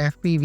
FPV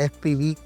FPV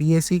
PAC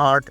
8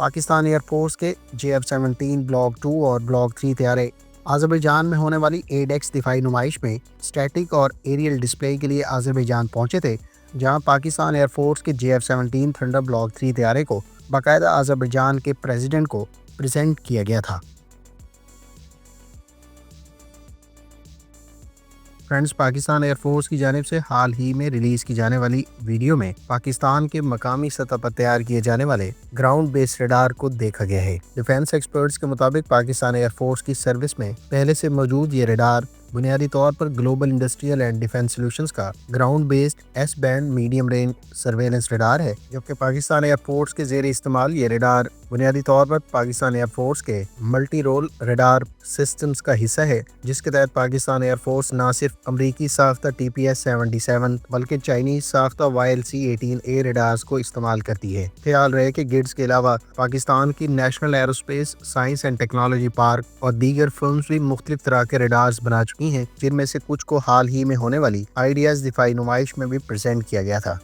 Pakistan air force کے JF-17 block 2 اور block 3 طیارے آذربائیجان میں ہونے والی ایڈیکس دفاعی نمائش میں اسٹیٹک اور ایریل ڈسپلے کے لیے آذربائیجان پہنچے تھے، جہاں پاکستان ایئر فورس کے JF-17 تھنڈر بلاک 3 طیارے کو باقاعدہ آذربائیجان کے پریزیڈنٹ کو پریزنٹ کیا گیا تھا۔ فرینڈز، پاکستان ایئر فورس کی جانب سے حال ہی میں ریلیز کی جانے والی ویڈیو میں پاکستان کے مقامی سطح پر تیار کیے جانے والے گراؤنڈ بیس ریڈار کو دیکھا گیا ہے۔ ڈیفینس ایکسپرٹس کے مطابق پاکستان ایئر فورس کی سروس میں پہلے سے موجود یہ ریڈار بنیادی طور پر global industrial and defence solutions کا ground based S band medium range surveillance radar ہے، جبکہ پاکستان ایئر فورس کے زیر استعمال یہ ریڈار بنیادی طور پر پاکستان ایئر فورس کے ملٹی رول ریڈار سسٹمز کا حصہ ہے، جس کے تحت پاکستان ایئر فورس نہ صرف امریکی ساختہ TPS-77 بلکہ چائنیز ساختہ YLC-18A ریڈارز کو استعمال کرتی ہے۔ خیال رہے کہ گٹس کے علاوہ پاکستان کی national aerospace science and technology park اور دیگر فرمز بھی مختلف طرح کے ریڈارز بنا چکی ہیں، جن میں سے کچھ کو حال ہی میں ہونے والی آئیڈیاز دفاعی نمائش میں بھی پریزنٹ کیا گیا تھا۔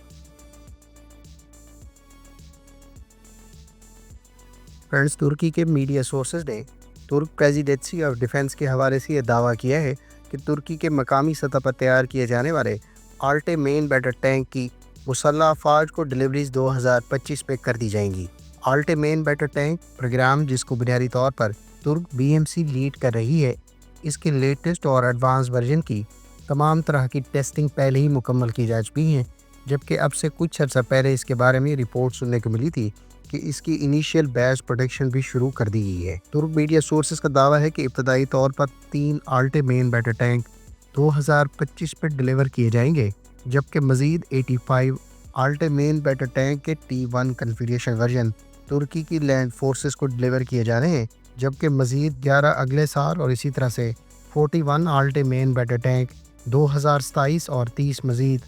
فرینڈز، ترکی کے میڈیا سورسز نے ترک پریزیڈنسی آف ڈیفنس کے حوالے سے یہ دعویٰ کیا ہے کہ ترکی کے مقامی سطح پر تیار کیے جانے والے آلٹے مین بیٹر ٹینک کی مسلح افواج کو ڈلیوریز 2025 میں کر دی جائیں گی۔ آلٹے مین بیٹر ٹینک پروگرام، جس کو بنیادی طور پر ترک BMC لیڈ کر رہی ہے، اس کے لیٹسٹ اور ایڈوانس ورژن کی تمام طرح کی ٹیسٹنگ پہلے ہی مکمل کی جا چکی ہیں، جبکہ اب سے کچھ عرصہ پہلے اس کے بارے میں رپورٹ سننے کو ملی تھی کہ اس کی انیشیل بیچ پروڈکشن بھی شروع کر دی گئی ہے۔ ترک میڈیا سورسز کا دعویٰ ہے کہ ابتدائی طور پر 3 آلٹے مین بیٹر ٹینک 2025 میں ڈلیور کیے جائیں گے، جبکہ مزید 85 آلٹے مین بیٹر ٹینک کے T1 کنفیگریشن ورژن ترکی کی لینڈ فورسز کو ڈلیور کیے جا رہے ہیں، جبکہ مزید 11 اگلے سال اور اسی طرح سے 41 آلٹے مین بیٹر ٹینک 2027 اور 30 مزید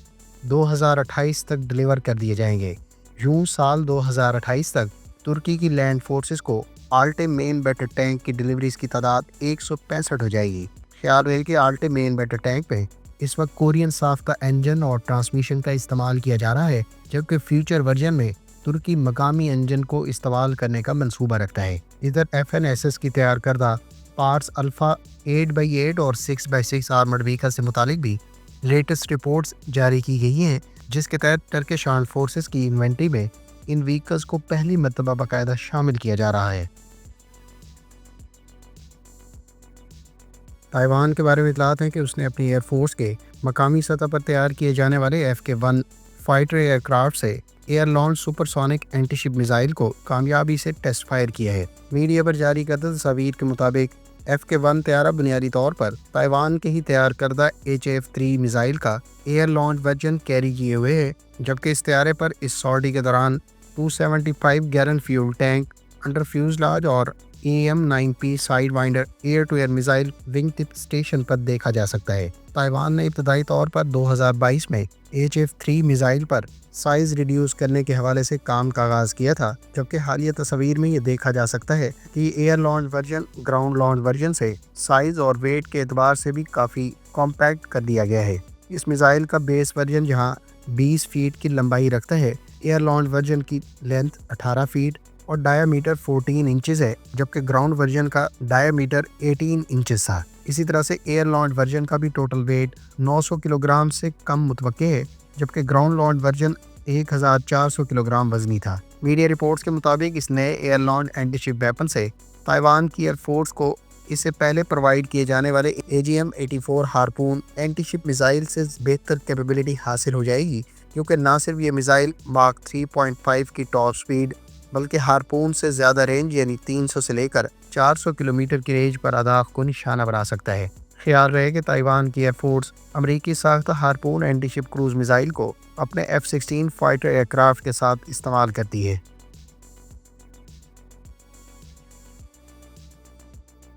2028 تک ڈلیور کر دیے جائیں گے۔ یوں سال 2028 تک ترکی کی لینڈ فورسز کو آلٹے مین بیٹر ٹینک کی ڈلیوریز کی تعداد 165 ہو جائے گی۔ خیال رہے کہ آلٹے مین بیٹر ٹینک میں اس وقت کورین ساختہ انجن اور ٹرانسمیشن کا استعمال کیا جا رہا ہے، جبکہ فیوچر ورژن میں ترکی مقامی انجن کو استعمال کرنے کا منصوبہ رکھتا ہے۔ ادھر FNSS کی تیار کردہ پارٹس الفا 8x8 اور 6x6 آرمرڈ وہیکل سے متعلق بھی لیٹسٹ رپورٹس جاری کی گئی ہیں، جس کے تحت ٹرکش آرمڈ فورسز کی انوینٹری میں ان وہیکلز کو پہلی مرتبہ باقاعدہ شامل کیا جا رہا ہے۔ تائیوان کے بارے میں اطلاعات ہیں کہ اس نے اپنی ایئر فورس کے مقامی سطح پر تیار کیے جانے والے FK-1 فائٹر ایئر کرافٹ سے air launch supersonic anti ship missile کو کامیابی سے ٹیسٹ فائر کیا ہے۔ میڈیا پر جاری کردہ تصاویر کے مطابق FK-1 طیارہ بنیادی طور پر تائیوان کے ہی تیار کردہ HF-3 میزائل کا ایئر لانچ ورژن کیری کیے ہوئے ہے، جبکہ اس طیارے پر اس سارٹی کے دوران 275 gallon fuel tank under fuselage اور EM-9P sidewinder air to air missile wing tip station پر دیکھا جا سکتا ہے۔ تائیوان نے ابتدائی طور پر 2022 میں HF-3 میزائل پر سائز ریڈیوس کرنے کے حوالے سے کام کا آغاز کیا تھا، جبکہ حالیہ تصاویر میں یہ دیکھا جا سکتا ہے کہ air launch version ground launch version سے سائز اور ویٹ کے اعتبار سے بھی کافی کمپیکٹ کر دیا گیا ہے۔ اس میزائل کا بیس ورژن جہاں 20 فیٹ کی لمبائی رکھتا ہے، ایئر لانچ ورژن کی لینتھ 18 فیٹ اور ڈایا میٹر 14 انچز ہے، جبکہ گراؤنڈ ورژن کا ڈایا میٹر 18 انچز تھا۔ اسی طرح سے ایئر لانچ ورژن کا بھی ٹوٹل ویٹ 900 کلو گرام سے کم متوقع ہے، جبکہ ground launch version 1400 kilo gram وزنی تھا۔ میڈیا رپورٹس کے مطابق اس نئے ایئر لانچ اینٹی شپ ویپن سے تائیوان کی ایئر فورس کو اس سے پہلے پرووائڈ کیے جانے والے AGM-84 ہارپون اینٹی شپ میزائل سے بہتر کیپیبلٹی حاصل ہو جائے گی، کیونکہ نہ صرف یہ میزائل ماک 3.5 کی ٹاپ سپیڈ بلکہ ہارپون سے زیادہ رینج یعنی 300 سے لے کر 400 کلومیٹر کی رینج پر اہداف کو نشانہ بنا سکتا ہے۔ خیال رہے کہ تائیوان کی ایئر فورس امریکی ساختہ ہارپون اینٹی شپ کروز میزائل کو اپنے F-16 فائٹر ایئر کرافٹ کے ساتھ استعمال کرتی ہے۔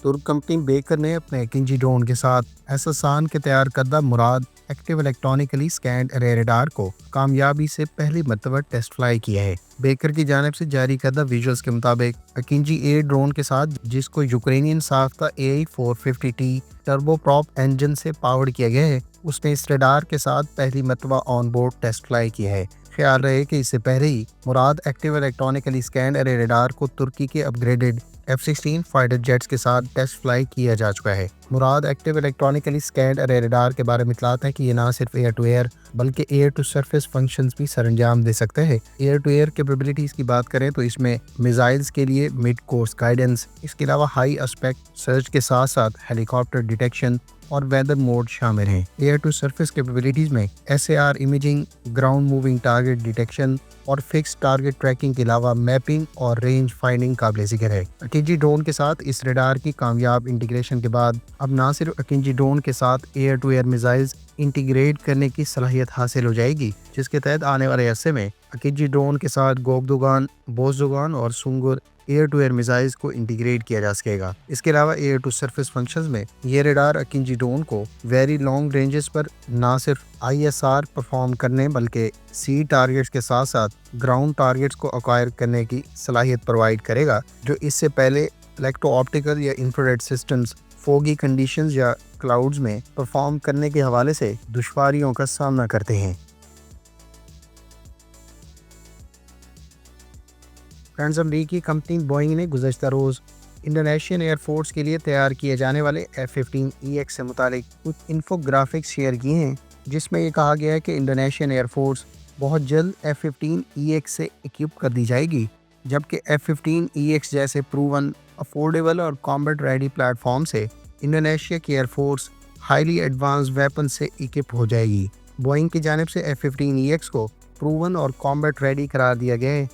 ترک کمپنی بیکر نے اپنے ایکنجی ڈرون کے ساتھ ایساسان کے تیار کردہ مراد ایکٹیو الیکٹرانکلی سکینڈ ارے ریڈار کو کامیابی سے پہلی مرتبہ ٹیسٹ فلائی کیا ہے۔ بیکر کی جانب سے جاری کردہ ویژولز کے مطابق اکنجی اے ڈرون کے ساتھ، جس کو یوکرینین ساختہ AI-450T ٹربو پراپ انجن سے پاورڈ کیا گیا ہے، اس نے اس ریڈار کے ساتھ پہلی مرتبہ آن بورڈ ٹیسٹ فلائی کیا ہے۔ خیال رہے کہ اس سے پہلے ہی مراد ایکٹیو الیکٹرانکلی اسکینڈ ارے ریڈار کو ترکی کے اپ گریڈڈ F-16 فائٹر جیٹس کے ساتھ ٹیسٹ فلائی کیا جا چکا ہے۔ مراد ایکٹیو الیکٹرانکلی اسکینڈ ارے ریڈار کے بارے میں اطلاعات ہے کہ یہ نہ صرف ایئر ٹو ایئر بلکہ ایئر ٹو سرفیس فنکشنز بھی سر انجام دے سکتے ہیں۔ ایئر ٹو ایئر کیپیبلٹیز کی بات کریں تو اس میں میزائلز کے لیے مڈ کورس گائیڈنس، اس کے علاوہ ہائی اسپیکٹ سرچ کے ساتھ ساتھ ہیلی کاپٹر ڈیٹیکشن اور ویدر موڈ شامل ہیں۔ ایئر ٹو سرفیس کیپیبلٹیز میں SAR imaging, ground moving target detection اور فکس ٹارگٹ ٹریکنگ کے علاوہ میپنگ اور رینج فائنڈنگ قابل ذکر ہے۔ اکینجی ڈرون کے ساتھ اس ریڈار کی کامیاب انٹیگریشن کے بعد اب نہ صرف اکینجی ڈرون کے ساتھ air to air missiles integrate کرنے کی صلاحیت حاصل ہو جائے گی، جس کے تحت آنے والے عرصے میں اکینجی ڈرون کے ساتھ گوگدوگان، بوزدوگان اور Sungur air to air missiles کو انٹیگریٹ کیا جا سکے گا۔ اس کے علاوہ ایئر ٹو سرفیس فنکشنز میں یہ ریڈار اکینجی ڈرون کو ویری لانگ رینجز پر نہ صرف ISR پرفارم کرنے بلکہ سی ٹارگٹس کے ساتھ ساتھ گراؤنڈ ٹارگٹس کو ایکوائر کرنے کی صلاحیت پرووائڈ کرے گا، جو اس سے پہلے الیکٹرو آپٹیکل یا انفراریڈ سسٹمز فوگی کنڈیشنز یا کلاؤڈز میں پرفارم کرنے کے حوالے سے دشواریوں کا سامنا کرتے ہیں۔ فرینڈز، امریکی کمپنی بوئنگ نے گزشتہ روز انڈونیشین ایئر فورس کے لیے تیار کیے جانے والے F-15EX سے متعلق کچھ انفوگرافکس شیئر کیے ہیں، جس میں یہ کہا گیا ہے کہ انڈونیشین ایئر فورس بہت جلد F-15EX سے اکوپ کر دی جائے گی، جبکہ F-15EX جیسے پروون، افورڈیبل اور کامبیٹ ریڈی پلیٹ فارم سے انڈونیشیا کی air force highly advance weapon سے اکوپ ہو جائے گی۔ بوئنگ کی جانب سے F-15EX کو پروون اور کامبیٹ ریڈی قرار دیا گیا ہے،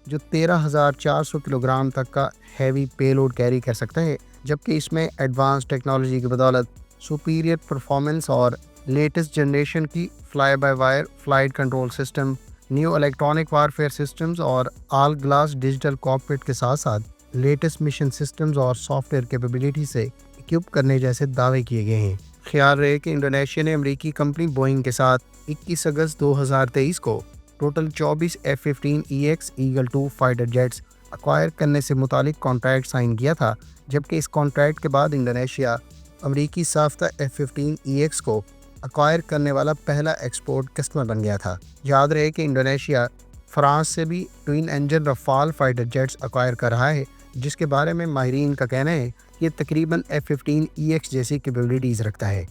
جو 13,400 کلو گرام تک کا ہیوی پے لوڈ کیری کر سکتا ہے، جبکہ اس میں ایڈوانس ٹیکنالوجی کی بدولت سپیریئر پرفارمنس اور لیٹسٹ جنریشن کی fly by wire flight control system, new electronic warfare systems اور آل گلاس ڈیجیٹل کاکپٹ کے ساتھ ساتھ لیٹسٹ مشن سسٹمز اور سافٹ ویئر کیپیبلٹی سے اکوپ کرنے جیسے دعوے کیے گئے ہیں۔ خیال رہے کہ انڈونیشیا نے امریکی کمپنی بوئنگ کے ساتھ 21 اگست 2023 کو total 24 F-15EX Eagle 2 fighter jets acquire کرنے سے متعلق کانٹریکٹ سائن کیا تھا، جبکہ اس کانٹریکٹ کے بعد انڈونیشیا امریکی ساختہ F-15EX کو ایکوائر کرنے والا پہلا ایکسپورٹ کسٹمر بن گیا تھا۔ یاد رہے کہ انڈونیشیا فرانس سے بھی twin engine Rafale fighter jets acquire کر رہا ہے، جس کے بارے میں ماہرین کا کہنا ہے کہ یہ تقریباً F-15EX جیسی کیپیبلٹیز رکھتا ہے۔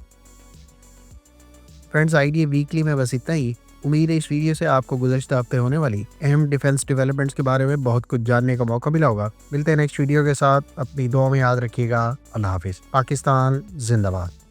فرینڈز، IDA ویکلی میں بس اتنا ہی۔ امید ہے اس ویڈیو سے آپ کو گزشتہ ہفتے ہونے والی اہم ڈیفنس ڈیولپمنٹس کے بارے میں بہت کچھ جاننے کا موقع ملا ہوگا۔ ملتے ہیں نیکسٹ ویڈیو کے ساتھ، اپنی دعا میں یاد رکھیے گا۔ اللہ حافظ۔ پاکستان زندہ باد۔